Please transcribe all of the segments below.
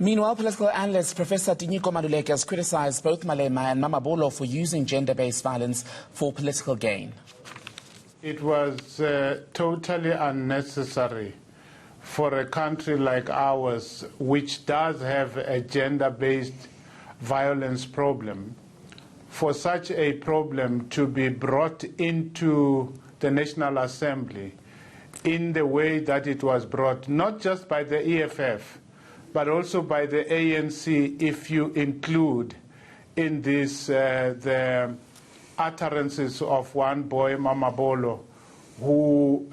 Meanwhile, political analyst Professor Malema has criticized both Malema and Mamabolo for using gender-based violence for political gain. It was totally unnecessary for a country like ours, which does have a gender-based violence problem, for such a problem to be brought into the National Assembly in the way that it was brought, not just by the EFF, but also by the ANC, if you include in this the utterances of one boy, Mamabolo, who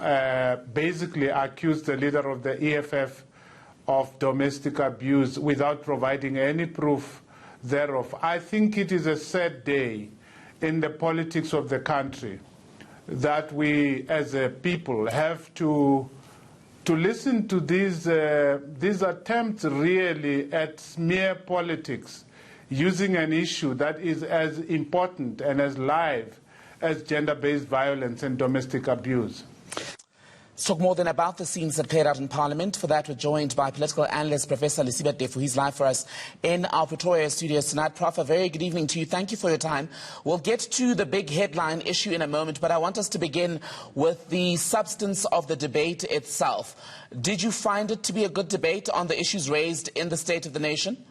basically accused the leader of the EFF of domestic abuse without providing any proof thereof. I think it is a sad day in the politics of the country that we as a people have to listen to these attempts really at smear politics, using an issue that is as important and as live as gender-based violence and domestic abuse. Let's talk more then about the scenes that played out in Parliament. For that, we're joined by political analyst Professor Lesiba Teffo. He's live for us in our Pretoria studios tonight. Prof, a very good evening to you. Thank you for your time. We'll get to the big headline issue in a moment, but I want us to begin with the substance of the debate itself. Did you find it to be a good debate on the issues raised in the State of the Nation?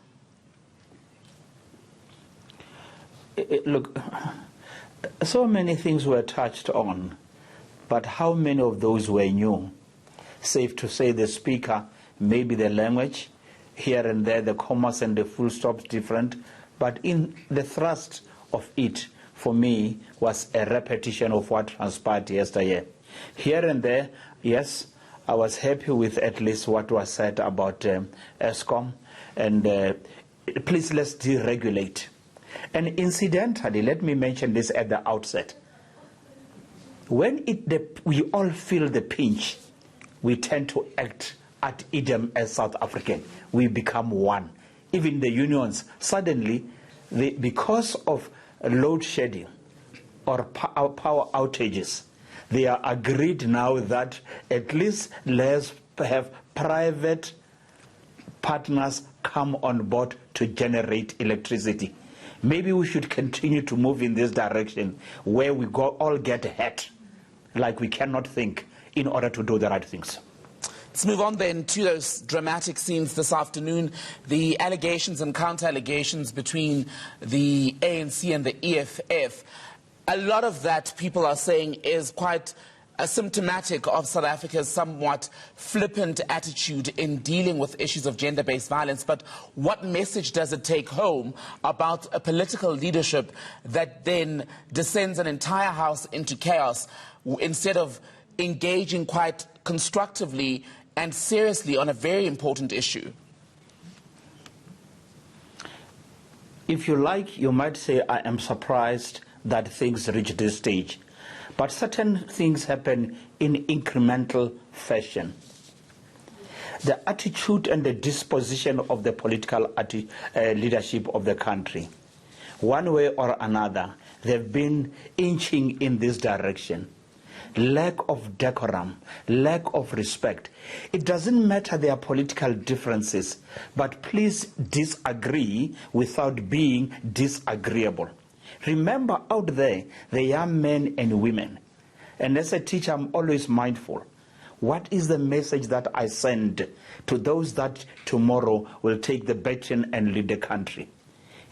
Look, so many things were touched on. But how many of those were new? Safe to say the speaker, maybe the language, here and there the commas and the full stops different, but in the thrust of it, for me, was a repetition of what transpired yesteryear. Here and there, yes, I was happy with at least what was said about ESCOM, and please let's deregulate. And incidentally, let me mention this at the outset. When we all feel the pinch, we tend to act ad idem as South African. We become one. Even the unions, suddenly, because of load shedding or power outages, they are agreed now that at least let's have private partners come on board to generate electricity. Maybe we should continue to move in this direction where we all get hurt, like we cannot think, in order to do the right things. Let's move on then to those dramatic scenes this afternoon, the allegations and counter-allegations between the ANC and the EFF. A lot of that, people are saying, is quite symptomatic of South Africa's somewhat flippant attitude in dealing with issues of gender-based violence. But what message does it take home about a political leadership that then descends an entire house into chaos instead of engaging quite constructively and seriously on a very important issue? If you like, you might say, I am surprised that things reach this stage. But certain things happen in incremental fashion. The attitude and the disposition of the political leadership of the country, one way or another, they've been inching in this direction. Lack of decorum, lack of respect. It doesn't matter their political differences, but please disagree without being disagreeable. Remember out there, the young men and women. And as a teacher, I'm always mindful. What is the message that I send to those that tomorrow will take the baton and lead the country?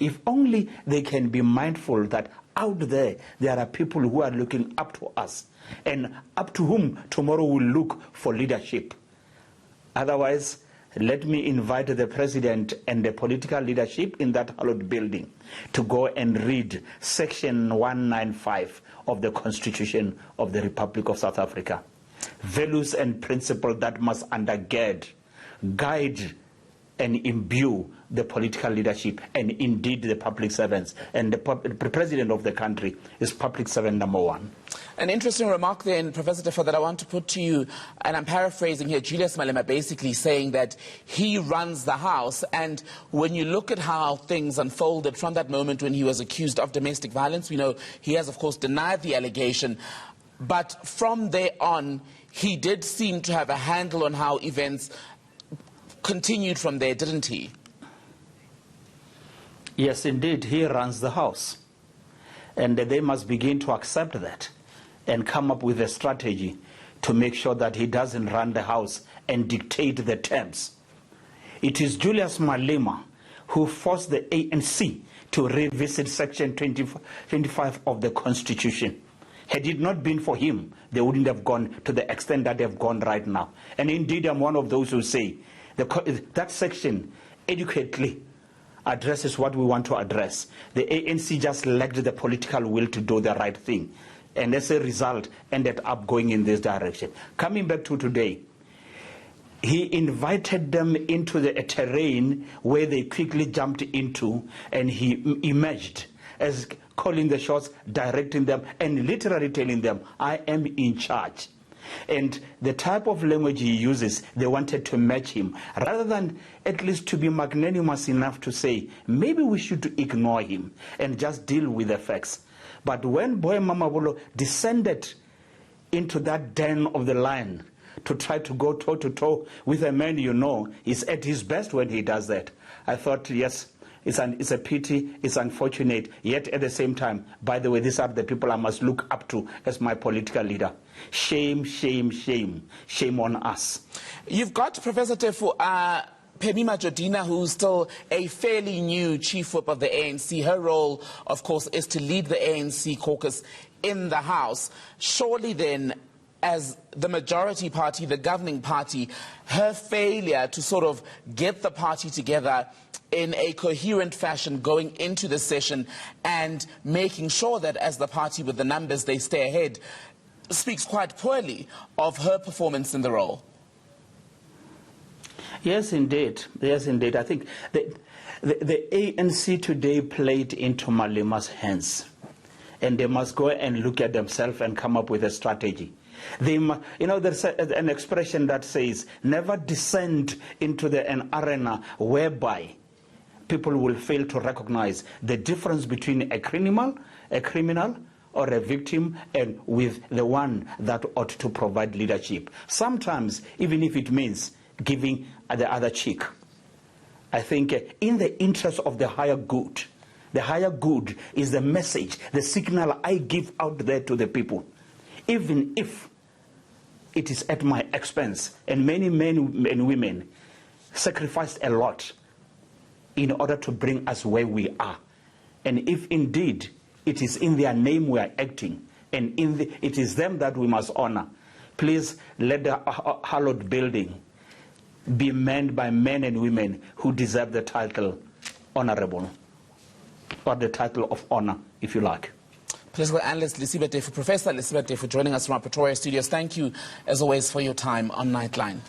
If only they can be mindful that out there are people who are looking up to us and up to whom tomorrow will look for leadership. Otherwise, let me invite the president and the political leadership in that hallowed building to go and read section 195 of the Constitution of the Republic of South Africa. Values and principles that must undergird, guide, and imbue the political leadership and indeed the public servants. And the president of the country is public servant number one. An interesting remark then, Professor Teffo, that I want to put to you, and I'm paraphrasing here, Julius Malema basically saying that he runs the House, and when you look at how things unfolded from that moment when he was accused of domestic violence, we know he has, of course, denied the allegation, but from there on, he did seem to have a handle on how events continued from there, didn't he? Yes, indeed, he runs the House. And they must begin to accept that and come up with a strategy to make sure that he doesn't run the House and dictate the terms. It is Julius Malema who forced the ANC to revisit Section 25 of the Constitution. Had it not been for him, they wouldn't have gone to the extent that they've gone right now. And indeed, I'm one of those who say that section adequately addresses what we want to address. The ANC just lacked the political will to do the right thing, and as a result, ended up going in this direction. Coming back to today, he invited them into a terrain where they quickly jumped into, and he emerged as calling the shots, directing them, and literally telling them, I am in charge. And the type of language he uses, they wanted to match him, rather than at least to be magnanimous enough to say, maybe we should ignore him and just deal with the facts. But when Boy Mamabolo descended into that den of the lion to try to go toe-to-toe with a man you know is at his best when he does that, I thought, yes, it's a pity, it's unfortunate, yet at the same time, by the way, these are the people I must look up to as my political leader. Shame, shame, shame, shame on us. You've got Professor Teffo, Phemima Jodina, who's still a fairly new chief whip of the ANC. Her role, of course, is to lead the ANC caucus in the House. Surely then, as the majority party, the governing party, her failure to sort of get the party together in a coherent fashion going into the session and making sure that as the party with the numbers they stay ahead speaks quite poorly of her performance in the role. Yes, indeed. Yes, indeed. I think the ANC today played into Malema's hands, and they must go and look at themselves and come up with a strategy. There's an expression that says, never descend into an arena whereby people will fail to recognize the difference between a criminal or a victim and with the one that ought to provide leadership. Sometimes, even if it means giving the other cheek. I think in the interest of the higher good is the message, the signal I give out there to the people. Even if it is at my expense, and many men and women sacrificed a lot in order to bring us where we are. And if indeed it is in their name we are acting, and it is them that we must honor, please let the hallowed building be manned by men and women who deserve the title honorable, or the title of honor, if you like. Political analyst Lesiba Teffo, Professor Lesiba Teffo, joining us from our Pretoria studios. Thank you, as always, for your time on Nightline.